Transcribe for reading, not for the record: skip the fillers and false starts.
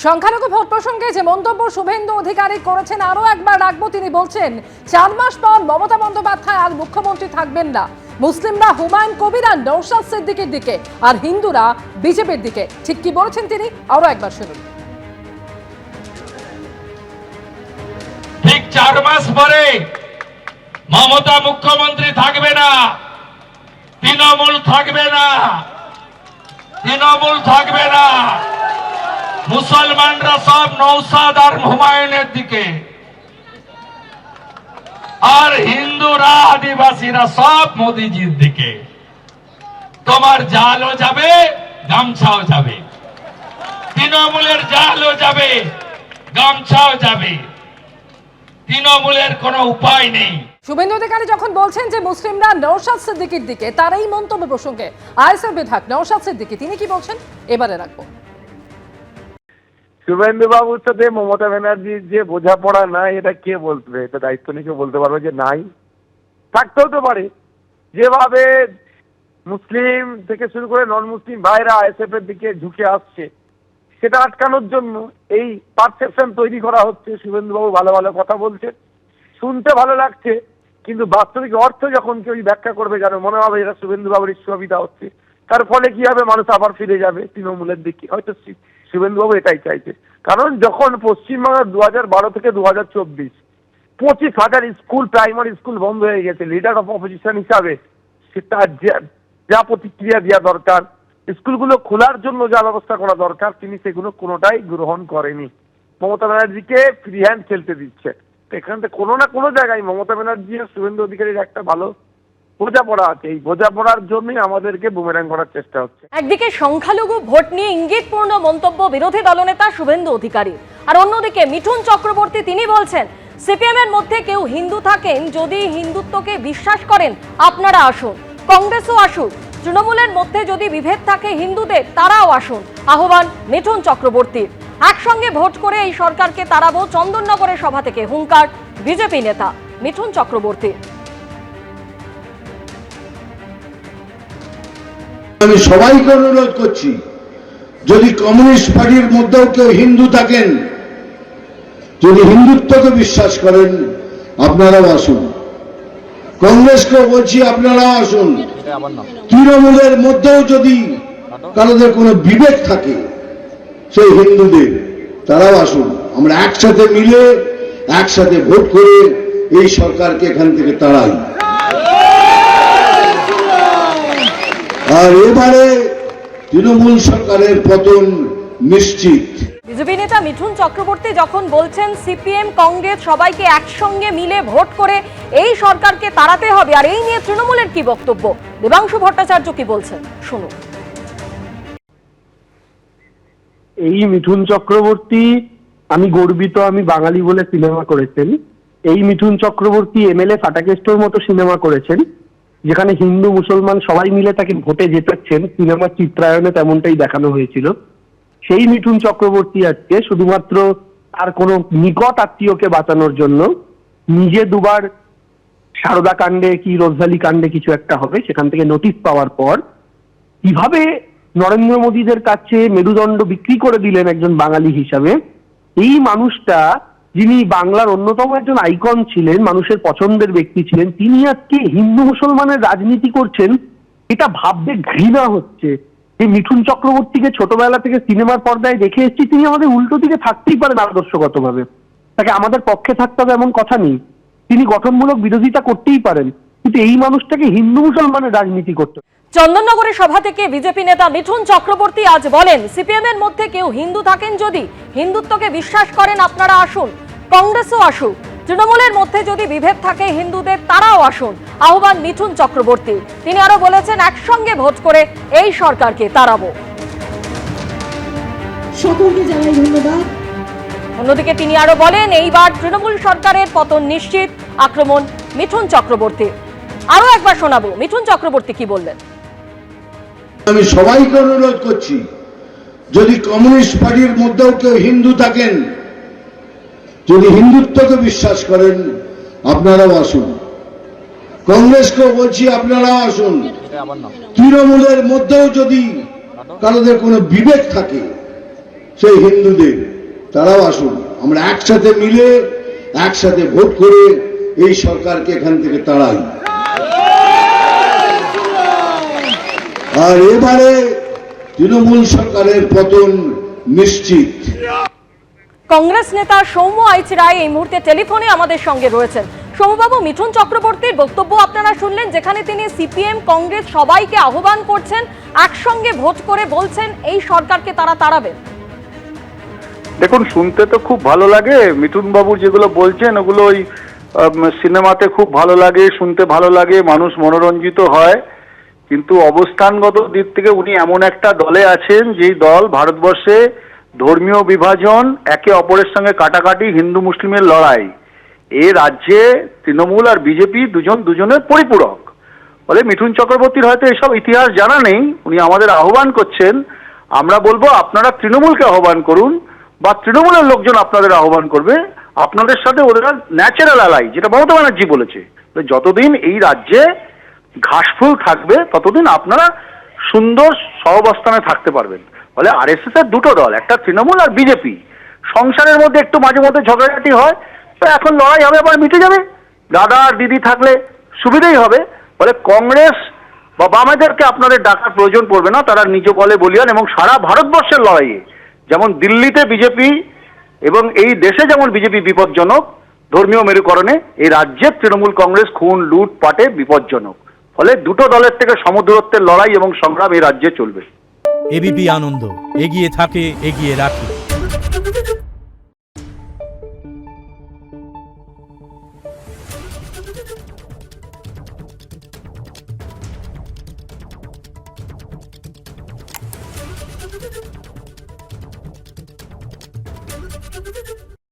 সংখ্যালঘু ভোট প্রসঙ্গে যে মন্তব্য শুভেন্দু অধিকারী করেছেন আরো একবার রাখবো। তিনি বলছেন 4 মাস পর মমতা বন্দ্যোপাধ্যায় আর মুখ্যমন্ত্রী থাকবেন না। মুসলিমরা হুমায়ুন কবির আর নওশাদ সিদ্দিকীর দিকে, আর হিন্দুরা বিজেপির দিকে। ঠিক কি বলেছেন তিনি, আরো একবার শুনুন। ঠিক 4 মাস পরে মমতা মুখ্যমন্ত্রী থাকবে না, তৃণমূল থাকবে না, মুসলমানরা সব নওশাদ আর হুমায়ুনের দিকে, আর হিন্দুরা আদিবাসীরা সব মোদিজির দিকে। তোমার জালও যাবে, গামছাও যাবে, তৃণমূলের জালও যাবে, গামছাও যাবে। তৃণমূলের কোনো উপায় নেই। শুভেন্দু অধিকারী যখন বলছেন যে মুসলিমরা নওশাদ সিদ্দিকীর দিকে, তার এই মন্তব্য প্রসঙ্গে আইএসএফ বিধায়ক নওশাদ সিদ্দিকী তিনি কি বলছেন এবারে রাখবো। শুভেন্দু বাবুর সাথে মমতা ব্যানার্জির যে বোঝাপড়া নাই, এটা কে বলবে? এটা দায়িত্ব নিয়ে বলতে পারবে যে নাই? থাকতেও তো পারে। যেভাবে মুসলিম থেকে শুরু করে নন মুসলিম ভাইরা আইএসএফ এর দিকে ঝুঁকে আসছে, সেটা আটকানোর জন্য এই পারসেপশন তৈরি করা হচ্ছে। শুভেন্দু বাবু ভালো ভালো কথা বলছে, শুনতে ভালো লাগছে, কিন্তু বাস্তবিক অর্থ যখন কেউ ব্যাখ্যা করবে, যেন মনে হবে এটা শুভেন্দু বাবুর সুবিধা হচ্ছে। তার ফলে কি হবে? মানুষ আবার ফিরে যাবে তৃণমূলের দিকে। হয়তো শুভেন্দু বাবু এটাই চাইছে। কারণ যখন পশ্চিমবঙ্গের 2012 থেকে 2024 25,000 স্কুল, প্রাইমারি স্কুল বন্ধ হয়ে গেছে, লিডার অফ অপোজিশন হিসাবে সেটা যা প্রতিক্রিয়া দেওয়া দরকার, স্কুলগুলো খোলার জন্য যা ব্যবস্থা করা দরকার, তিনি সেগুলো কোনোটাই গ্রহণ করেনি। মমতা ব্যানার্জিকে ফ্রি হ্যান্ড খেলতে দিচ্ছে। এখান থেকে কোনো না কোনো জায়গায় মমতা ব্যানার্জি আর শুভেন্দু অধিকারীর একটা ভালো বোঝাপড়া আছে। এই বোঝাপড়ার জন্যই আমাদেরকে বুমেরাং করার চেষ্টা হচ্ছে। একদিকে সংখ্যালঘু ভোট নিয়ে ইঙ্গিতপূর্ণ মন্তব্য বিরোধী দলনেতা শুভেন্দু অধিকারী, আর অন্যদিকে মিঠুন চক্রবর্তী তিনি বলছেন সিপিএম এর মধ্যে কেউ হিন্দু থাকেন, যদি হিন্দুত্বকে বিশ্বাস করেন আপনারা আসুন, কংগ্রেসও আসুক, তৃণমূলের মধ্যে যদি বিভেদ থাকে হিন্দুদের তারাও আসুন। আহ্বান মিঠুন চক্রবর্তীর। একসঙ্গে ভোট করে এই সরকারকে তাড়াবো, চন্দননগরের সভা থেকে হুঙ্কার বিজেপি নেতা মিঠুন চক্রবর্তী। আমি সবাইকে অনুরোধ করছি, যদি কমিউনিস্ট পার্টির মধ্যেও কেউ হিন্দু থাকেন, যদি হিন্দুত্বকে বিশ্বাস করেন আপনারাও আসুন, কংগ্রেসকেও বলছি আপনারাও আসুন, তৃণমূলের মধ্যেও যদি কারোদের কোনো বিবেক থাকে সেই হিন্দুদের, তারাও আসুন। আমরা একসাথে মিলে একসাথে ভোট করে এই সরকারকে এখান থেকে তাড়াই। আর এবারে তৃণমূল সরকারের পতন নিশ্চিত। বিজেপি নেতা মিঠুন চক্রবর্তী যখন বলছেন সিপিএম কংগ্রেস সবাইকে একসঙ্গে মিলে ভোট করে এই সরকারকে তাড়াতে হবে, আর এই নিয়ে তৃণমূলের কি বক্তব্য, দেবাংশু ভট্টাচার্য কি বলছেন শুনুন। এই মিঠুন চক্রবর্তী, আমি গর্বিত আমি বাঙালি বলে সিনেমা করেছেন। এই মিঠুন চক্রবর্তী এমএলএ ফাটাকেস্টোর মতো সিনেমা করেছেন, যেখানে হিন্দু মুসলমান সবাই মিলে তাকে ভোটে জেতাচ্ছেন। সিনেমার চিত্রায়নে তেমনটাই দেখানো হয়েছিল। সেই মিঠুন চক্রবর্তী আজকে শুধুমাত্র তার কোনো নিকট আত্মীয়কে বাঁচানোর জন্য নিজে দুবার সারদা কাণ্ডে কি রোজভ্যালি কাণ্ডে কিছু একটা হবে সেখান থেকে নোটিশ পাওয়ার পর কিভাবে নরেন্দ্র মোদীদের কাছে মেরুদণ্ড বিক্রি করে দিলেন একজন বাঙালি হিসাবে। এই মানুষটা, যিনি বাংলার অন্যতম একজন আইকন ছিলেন, মানুষের পছন্দের ব্যক্তি ছিলেন, তিনি আজকে হিন্দু মুসলমানের রাজনীতি করছেন। এটা ভাবতে ঘৃণা হচ্ছে। এই মিঠুন চক্রবর্তীকে ছোটবেলা থেকে সিনেমার পর্দায় দেখে এসেছি, তিনি আমাদের উল্টো দিকে থাকতেই পারেন আদর্শগতভাবে, তাকে আমাদের পক্ষে থাকতে হবে এমন কথা নেই। তিনি গঠনমূলক বিরোধিতা করতেই পারেন, কিন্তু এই মানুষটাকে হিন্দু মুসলমানের রাজনীতি করতে। চন্দননগরের সভা থেকে বিজেপি নেতা মিঠুন চক্রবর্তী আজ বলেন সিপিএম এর মধ্যে কেউ হিন্দু থাকেন, যদি হিন্দুত্বকে বিশ্বাস করেন আপনারা আসুন, কংগ্রেসও আসুক, তৃণমূলের মধ্যে যদি বিভেদ থাকে হিন্দুদের তারাও আসুন। আহ্বান মিঠুন চক্রবর্তী। তিনি আরো বলেছেন একসঙ্গে ভোট করে এই সরকারকে তাড়াবো। সকলকে জানাই ধন্যবাদ। অন্যদিকে তিনি আরো বলেন এইবার তৃণমূল সরকারের পতন নিশ্চিত। আক্রমণ মিঠুন চক্রবর্তী। আরো একবার শোনাবো মিঠুন চক্রবর্তী কি বললেন। আমি সবাইকে অনুরোধ করছি, যদি কমিউনিস্ট পার্টির মধ্যেও কেউ হিন্দু থাকেন, যদি হিন্দুত্বকে বিশ্বাস করেন আপনারাও আসুন, কংগ্রেসকেও বলছি আপনারাও আসুন, তৃণমূলের মধ্যেও যদি কারোদের কোনো বিবেক থাকে সেই হিন্দুদের, তারাও আসুন, আমরা একসাথে মিলে একসাথে ভোট করে এই সরকারকে এখান থেকে তাড়াই। আর এবারে তৃণমূল সরকারের পতন নিশ্চিত। কংগ্রেস নেতা সৌম্য আইচ রায় এই মুহূর্তে টেলিফোনে আমাদের সঙ্গে রয়েছেন। সৌম্যবাবু, মিঠুন চক্রবর্তীর বক্তব্য আপনারা শুনলেন, যেখানে তিনি সিপিএম কংগ্রেস সবাইকে আহ্বান করছেন একসঙ্গে ভোট করে, বলছেন এই সরকারকে তারা তাড়াবেন। দেখুন, শুনতে তো খুব ভালো লাগে, মিঠুন বাবু যেগুলো বলছেন ওগুলো ওই সিনেমাতে খুব ভালো লাগে, শুনতে ভালো লাগে, মানুষ মনোরঞ্জিত হয়। কিন্তু অবস্থানগত দিক থেকে উনি এমন একটা দলে আছেন যেই দল ভারতবর্ষে ধর্মীয় বিভাজন, একে অপরের সঙ্গে কাটাকাটি, হিন্দু মুসলিমের লড়াই, এ রাজ্যে তৃণমূল আর বিজেপি দুজনের পরিপূরক। ফলে মিঠুন চক্রবর্তীর হয়তো এসব ইতিহাস জানা নেই। উনি আমাদের আহ্বান করছেন, আমরা বলবো আপনারা তৃণমূলকে আহ্বান করুন বা তৃণমূলের লোকজন আপনাদের আহ্বান করবে, আপনাদের সাথে ওদের ন্যাচারাল অ্যালাই, যেটা মমতা ব্যানার্জি বলেছে। যতদিন এই রাজ্যে ঘাসফুল থাকবে ততদিন আপনারা সুন্দর সহাবস্থানে থাকতে পারবেন। ফলে আরএসএস এর দুটো দল, একটা তৃণমূল আর বিজেপি, সংসারের মধ্যে একটু মাঝে মধ্যে ঝগড়াঝাটি হয়, তো এখন লড়াই হবে, আবার মিটে যাবে। দাদা আর দিদি থাকলে সুবিধাই হবে। ফলে কংগ্রেস বা বামেদেরকে আপনাদের ডাকার প্রয়োজন পড়বে না, তারা নিজ বলে বলিয়ান। এবং সারা ভারতবর্ষের লড়াইয়ে যেমন দিল্লিতে বিজেপি এবং এই দেশে যেমন বিজেপি বিপজ্জনক ধর্মীয় মেরুকরণে, এই রাজ্যের তৃণমূল কংগ্রেস খুন লুটপাটে বিপজ্জনক। ফলে দুটো দলের থেকে সমদূরত্বের লড়াই এবং সংগ্রাম এই রাজ্যে চলবে। এবিপি আনন্দ, এগিয়ে থাকে, এগিয়ে রাখে।